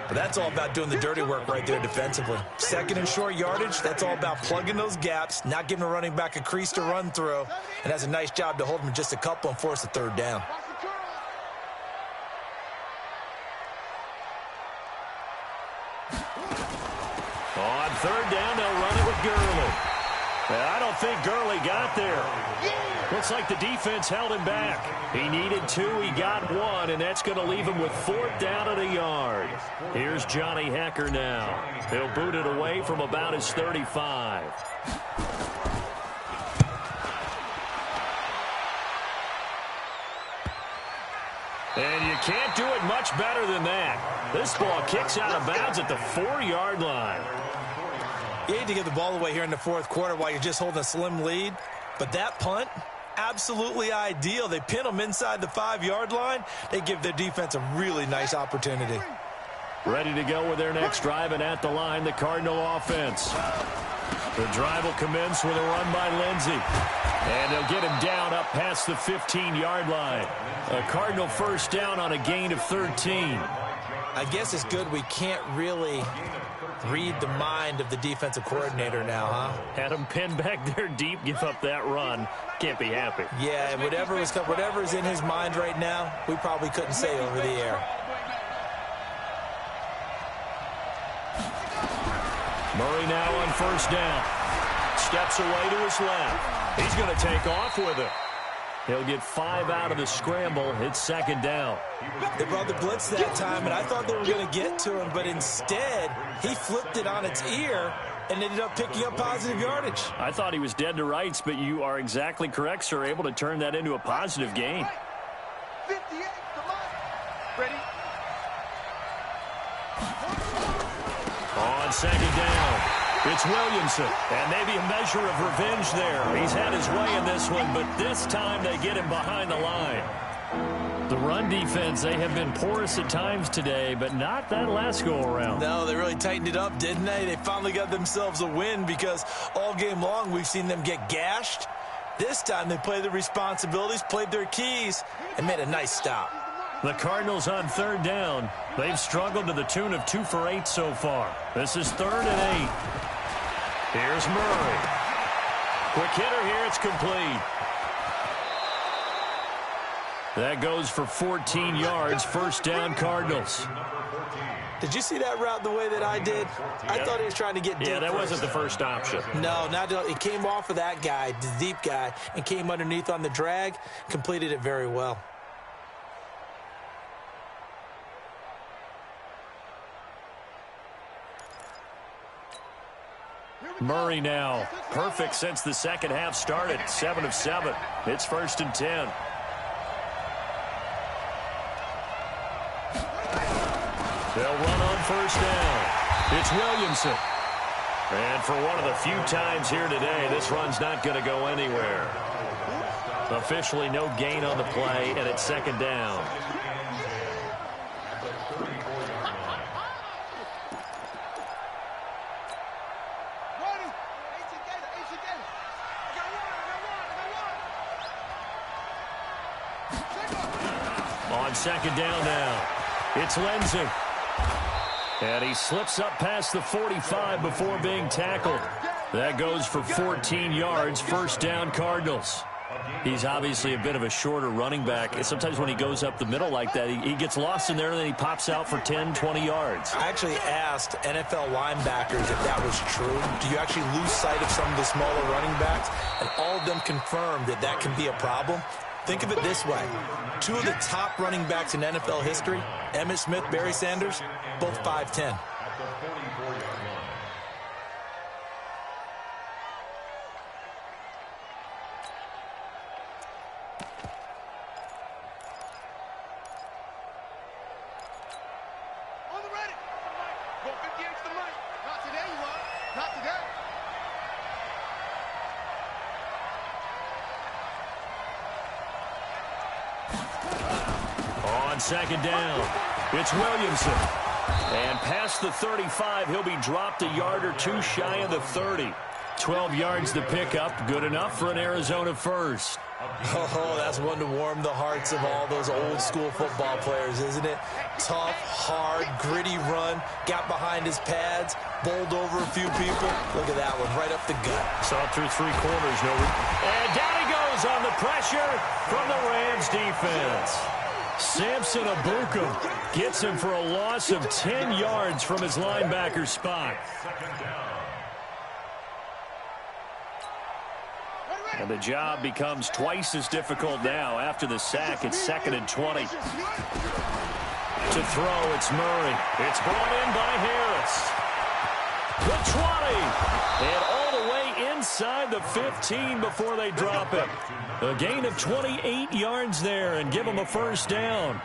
But that's all about doing the dirty work right there defensively. Second and short yardage, that's all about plugging those gaps, not giving a running back a crease to run through, and has a nice job to hold him just a couple and force a third down. On third down, they'll run it with Gurley. I don't think Gurley got there. Looks like the defense held him back. He needed 2, he got 1, and that's going to leave him with 4th down at a yard. Here's Johnny Hekker now. He'll boot it away from about his 35. And you can't do it much better than that. This ball kicks out of bounds at the 4-yard line. You hate to give the ball away here in the fourth quarter while you're just holding a slim lead, but that punt, absolutely ideal. They pin them inside the 5-yard line. They give their defense a really nice opportunity. Ready to go with their next drive, and at the line, the Cardinal offense. The drive will commence with a run by Lindsey. And they'll get him down up past the 15-yard line. A Cardinal first down on a gain of 13. I guess it's good we can't really read the mind of the defensive coordinator now, huh? Had him pinned back there deep, give up that run. Can't be happy. Yeah, whatever is in his mind right now, we probably couldn't say over the air. Murray now on first down. Steps away to his left. He's going to take off with it. He'll get 5 out of the scramble. It's second down. They brought the blitz that time, and I thought they were going to get to him, but instead, he flipped it on its ear and ended up picking up positive yardage. I thought he was dead to rights, but you are exactly correct, sir. Able to turn that into a positive gain. 58, come on. Ready? On second down, it's Williamson. And maybe a measure of revenge there. He's had his way in this one, but this time they get him behind the line. The run defense, they have been porous at times today, but not that last go-around. No, they really tightened it up, didn't they? They finally got themselves a win because all game long we've seen them get gashed. This time they played their responsibilities, played their keys, and made a nice stop. The Cardinals on third down. They've struggled to the tune of 2 for 8 so far. This is 3rd and 8. Here's Murray. Quick hitter here. It's complete. That goes for 14 yards. First down, Cardinals. Did you see that route the way that I did? I thought he was trying to get deep. Yeah, that wasn't the first option. No, it came off of that guy, the deep guy, and came underneath on the drag. Completed it very well. Murray now. Perfect since the second half started. 7 of 7. It's 1st and 10. They'll run on first down. It's Williamson. And for one of the few times here today, this run's not going to go anywhere. Officially no gain on the play, and it's second down. On second down now, it's Lindsey. And he slips up past the 45 before being tackled. That goes for 14 yards, first down Cardinals. He's obviously a bit of a shorter running back. And sometimes when he goes up the middle like that, he gets lost in there and then he pops out for 10, 20 yards. I actually asked NFL linebackers if that was true. Do you actually lose sight of some of the smaller running backs? And all of them confirmed that that can be a problem. Think of it this way. 2 of the top running backs in NFL history, Emmitt Smith, Barry Sanders, both 5'10". On the ready. Go 58 to the mic. Not today, you are. Not today. On second down, It's Williamson. And past the 35, he'll be dropped a yard or two shy of the 30. 12 yards to pick up. Good enough for an Arizona first. Oh, that's one to warm the hearts of all those old-school football players, isn't it? Tough, hard, gritty run. Got behind his pads, bowled over a few people. Look at that one, right up the gut. Saw it through three corners. And down he goes on the pressure from the Rams defense. Samson Abuka gets him for a loss of 10 yards from his linebacker spot. And the job becomes twice as difficult now after the sack. It's 2nd and 20. To throw, it's Murray. It's brought in by Harris. The 20. And all the way inside the 15 before they drop it. A gain of 28 yards there and give them a first down.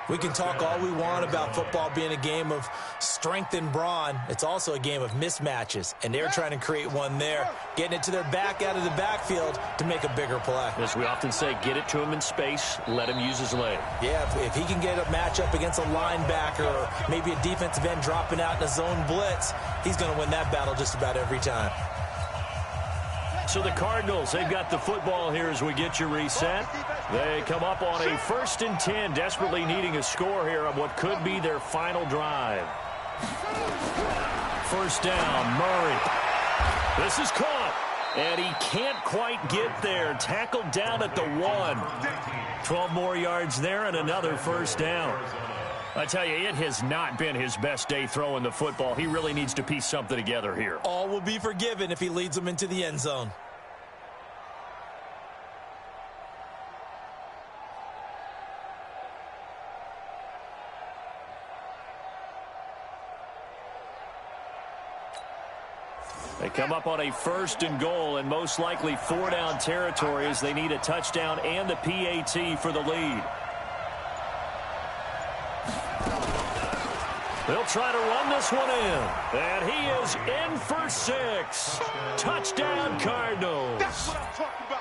We can talk all we want about football being a game of strength and brawn. It's also a game of mismatches, and they're trying to create one there, getting it to their back out of the backfield to make a bigger play. As we often say, get it to him in space, let him use his leg. Yeah, if he can get a matchup against a linebacker or maybe a defensive end dropping out in a zone blitz, he's going to win that battle just about every time. So the Cardinals, they've got the football here as we get you reset. They come up on a 1st and 10, desperately needing a score here on what could be their final drive. First down, Murray. This is caught, and he can't quite get there. Tackled down at the 1. 12 more yards there and another first down. I tell you, it has not been his best day throwing the football. He really needs to piece something together here. All will be forgiven if he leads them into the end zone. They come up on a 1st and goal and most likely 4-down territory as they need a touchdown and the PAT for the lead. They'll try to run this one in. And he is in for 6. Touchdown, Cardinals.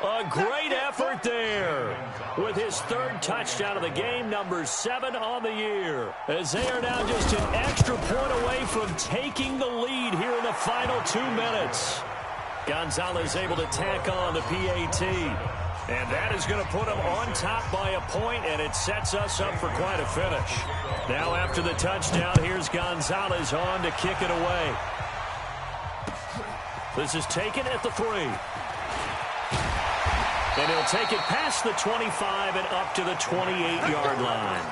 A great effort there. With his 3rd touchdown of the game, number 7 on the year. As they are now just an extra point away from taking the lead here in the final 2 minutes. Gonzalez able to tack on the PAT. And that is going to put him on top by a point, and it sets us up for quite a finish. Now after the touchdown, here's Gonzalez on to kick it away. This is taken at the 3. And he'll take it past the 25 and up to the 28-yard line.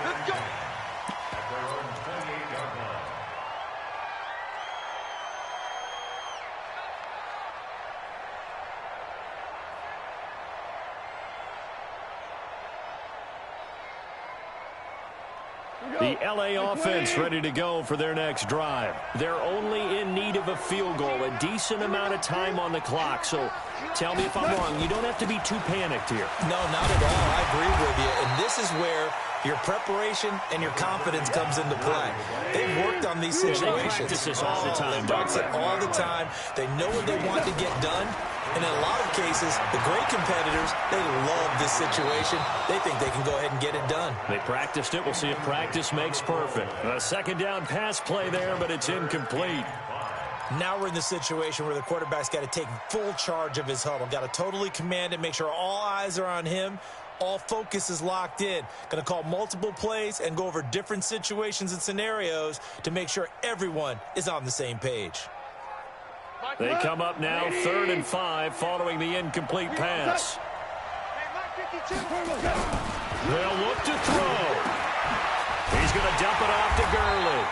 The LA offense ready to go for their next drive. They're only in need of a field goal, a decent amount of time on the clock. So tell me if I'm wrong. You don't have to be too panicked here. No, not at all. I agree with you. And this is where your preparation and your confidence comes into play. They've worked on these situations. They practice this all the time. They practice it all the time. They know what they want to get done. And in a lot of cases, the great competitors, they love this situation. They think they can go ahead and get it done. They practiced it. We'll see if practice makes perfect. A 2nd down pass play there, but it's incomplete. Now we're in the situation where the quarterback's got to take full charge of his huddle. Got to totally command it, make sure all eyes are on him. All focus is locked in. Going to call multiple plays and go over different situations and scenarios to make sure everyone is on the same page. They come up now 3rd and 5 following the incomplete pass. They'll look to throw. He's going to dump it off to Gurley.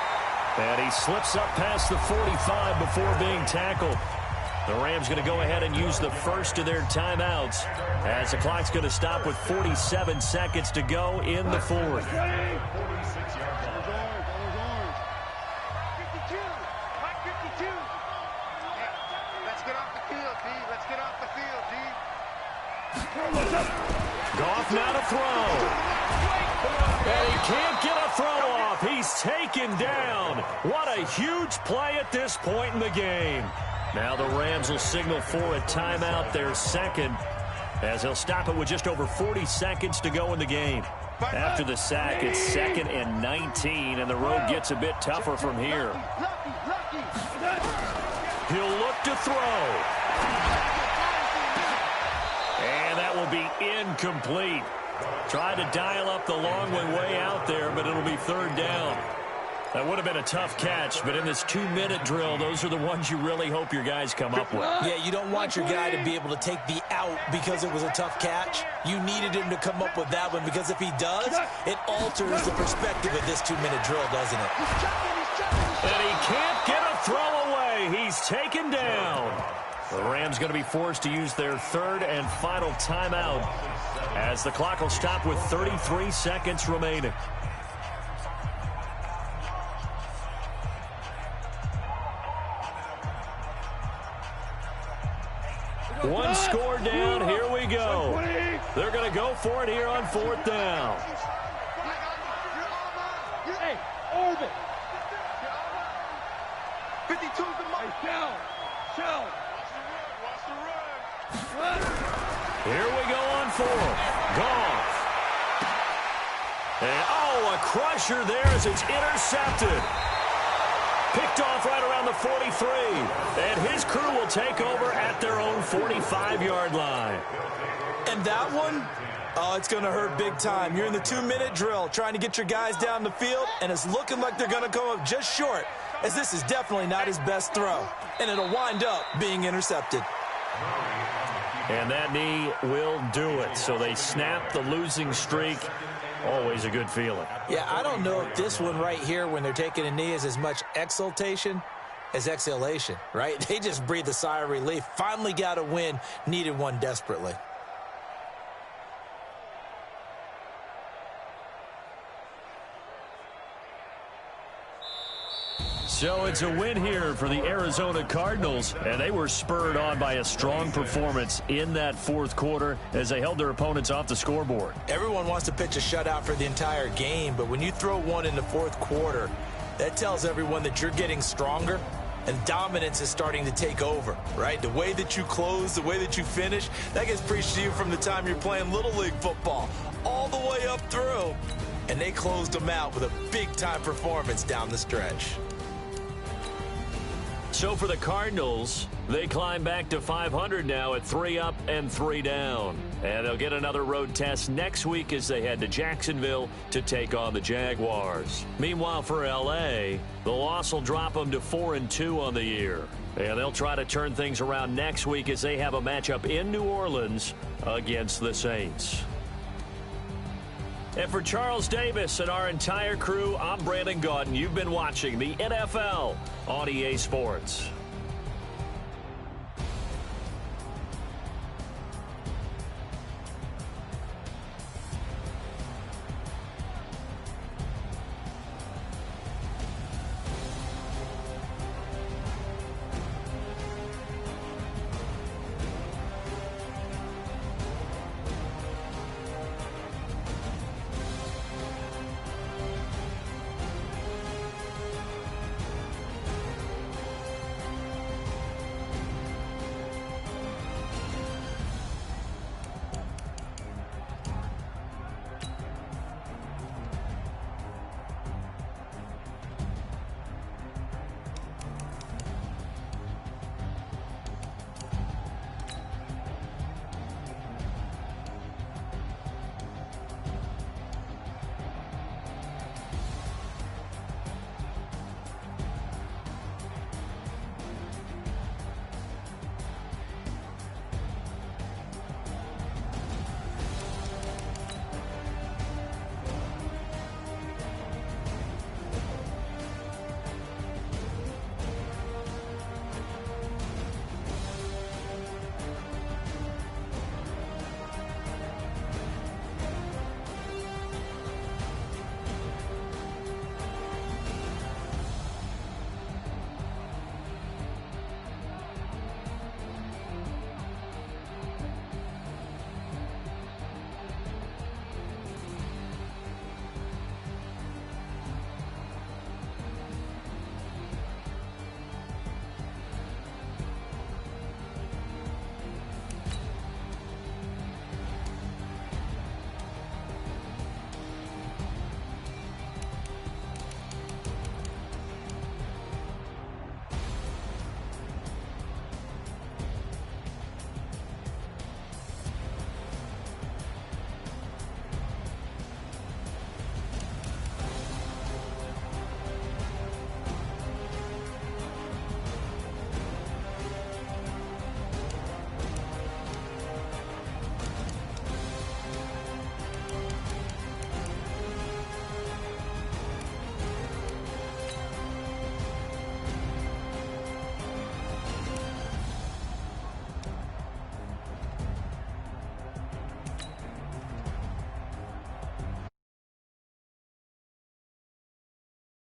And he slips up past the 45 before being tackled. The Rams going to go ahead and use the first of their timeouts as the clock's going to stop with 47 seconds to go in the 4th. Goff now to throw. And he can't get a throw off. He's taken down. What a huge play at this point in the game. Now the Rams will signal for a timeout, their 2nd, as they'll stop it with just over 40 seconds to go in the game. After the sack, it's 2nd and 19, and the road gets a bit tougher from here. He'll look to throw. And that will be incomplete. Tried to dial up the long way out there, but it'll be 3rd down. That would have been a tough catch, but in this 2-minute drill, those are the ones you really hope your guys come up with. Yeah, you don't want your guy to be able to take the out because it was a tough catch. You needed him to come up with that one, because if he does, it alters the perspective of this 2-minute drill, doesn't it? And he can't get a throw away. He's taken down. The Rams going to be forced to use their 3rd and final timeout as the clock will stop with 33 seconds remaining. One score down. Here we go. They're going to go for it here on 4th down. Hey, orbit. 52's the mark. Shell. Watch the run. Here we go on 4th. Goff. And, a crusher there as it's intercepted. Picked off right around the 43. And his crew will take over at their own 45-yard line. And that one, it's going to hurt big time. You're in the 2-minute drill trying to get your guys down the field, and it's looking like they're going to come up just short, as this is definitely not his best throw. And it'll wind up being intercepted. And that knee will do it. So they snap the losing streak. Always a good feeling. Yeah, I don't know if this one right here, when they're taking a knee, is as much exultation as exhalation, right? They just breathe a sigh of relief. Finally got a win, needed one desperately. So it's a win here for the Arizona Cardinals, and they were spurred on by a strong performance in that 4th quarter as they held their opponents off the scoreboard. Everyone wants to pitch a shutout for the entire game, but when you throw one in the 4th quarter, that tells everyone that you're getting stronger and dominance is starting to take over, right? The way that you close, the way that you finish, that gets preached to you from the time you're playing Little League football all the way up through. And they closed them out with a big-time performance down the stretch. So for the Cardinals, they climb back to 500 now at 3 up and 3 down. And they'll get another road test next week as they head to Jacksonville to take on the Jaguars. Meanwhile, for L.A., the loss will drop them to 4-2 on the year. And they'll try to turn things around next week as they have a matchup in New Orleans against the Saints. And for Charles Davis and our entire crew, I'm Brandon Gaudin. You've been watching the NFL on EA Sports.